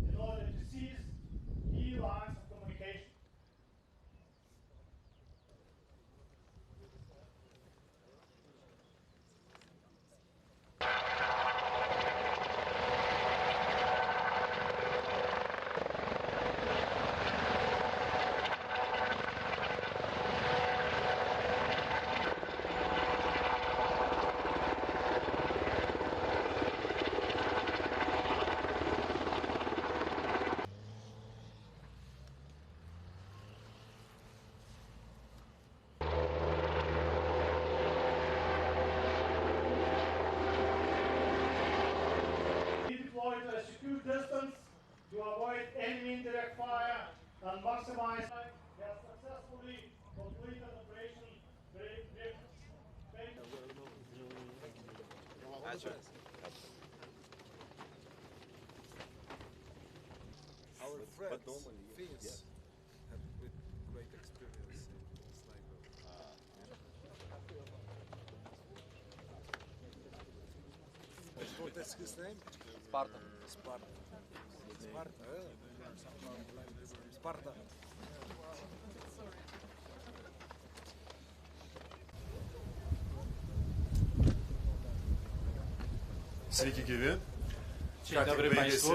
In order to seize key lines of communication. Be deployed to a secure distance to avoid enemy indirect fire and maximize. We have successfully completed Operation Brave. Our friends, Finns, have with great experience in sniper. What is his name? Spartan. Sparta. Sparta. Sparta. Sveiki gyvi. Dzień dobry Państwu.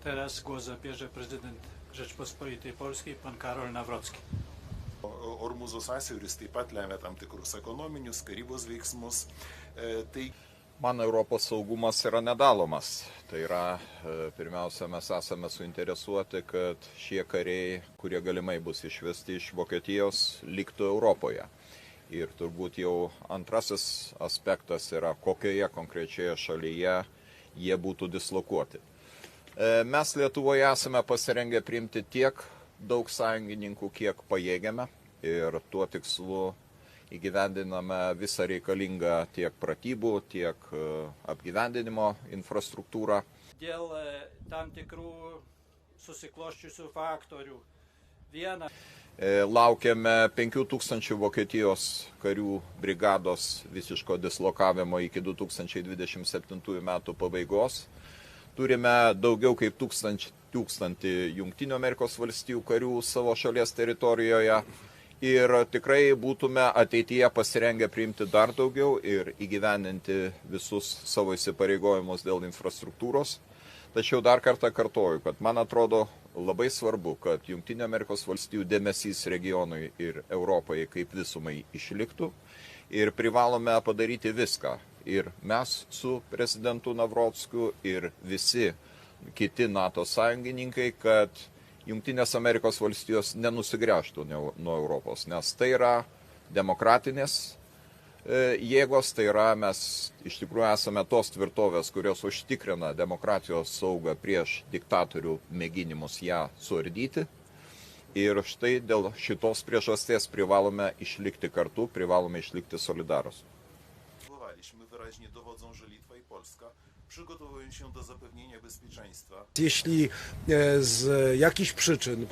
Teraz głos zabierze prezydent Rzeczpospolitej Polskiej, pan Karol Nawrocki. Ormūzo sąsiauris taip pat lemia tam tikrus ekonominius, karybos veiksmus. Man Europos saugumas yra nedalomas. Tai yra, pirmiausia, mes esame suinteresuoti, kad šie kariai, kurie galimai bus išvesti iš Vokietijos, liktų Europoje. Ir turbūt jau antrasis aspektas yra, kokioje konkrečioje šalyje jie būtų dislokuoti. Mes Lietuvoje esame pasirengę priimti tiek daug sąjungininkų, kiek pajėgiame, ir tuo tikslu įgyvendiname visą reikalingą tiek pratybų, tiek apgyvendinimo infrastruktūrą. Dėl tam tikrų susikloščiusių faktorių. Viena. Laukiame 5000 Vokietijos karių brigados visiško dislokavimo iki 2027 metų pabaigos. Turime daugiau kaip 1000 Jungtinių Amerikos valstijų karių savo šalies teritorijoje. Ir tikrai būtume ateityje pasirengę priimti dar daugiau ir įgyvendinti visus savo įsipareigojimus dėl infrastruktūros. Tačiau dar kartą kartoju, kad man atrodo labai svarbu, kad Jungtinių Amerikos valstijų dėmesys regionui ir Europai kaip visumai išliktų. Ir privalome padaryti viską. Ir mes su prezidentu Navrockiu ir visi kiti NATO sąjungininkai, kad Jungtinės Amerikos valstijos nenusigręžtų nuo Europos, nes tai yra demokratinės jėgos, tai yra mes iš tikrųjų esame tos tvirtovės, kurios užtikrina demokratijos saugą prieš diktatorių mėginimus ją suardyti. Ir štai dėl šitos priežasties privalome išlikti kartu, privalome išlikti solidarus. Wyraźnie dowodzą, że Litwa i Polska przygotowują się do zapewnienia bezpieczeństwa. Jeśli z jakichś przyczyn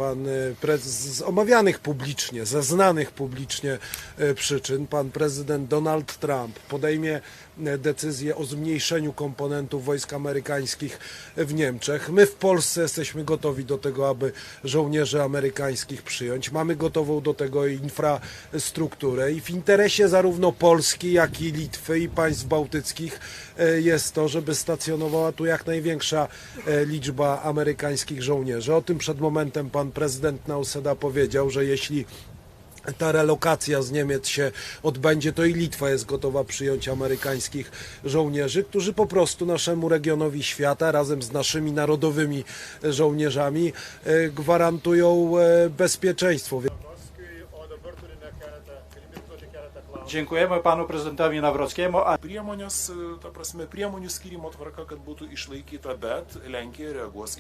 z omawianych publicznie, ze znanych publicznie przyczyn, pan prezydent Donald Trump podejmie decyzję o zmniejszeniu komponentów wojsk amerykańskich w Niemczech, my w Polsce jesteśmy gotowi do tego, aby żołnierzy amerykańskich przyjąć. Mamy gotową do tego infrastrukturę i w interesie zarówno Polski, jak i Litwy i państw bałtyckich jest to, żeby stacjonowała tu jak największa liczba amerykańskich żołnierzy. O tym przed momentem pan prezydent Nausėda powiedział, że jeśli ta relokacja z Niemiec się odbędzie, to i Litwa jest gotowa przyjąć amerykańskich żołnierzy, którzy po prostu naszemu regionowi świata razem z naszymi narodowymi żołnierzami gwarantują bezpieczeństwo. Dziękujemy panu prezydentowi Nawrockiemu. Priemonės, ta prasme, priemonių skyrimo tvarka, kad būtų išlaikyta, bet Lenkija reaguos.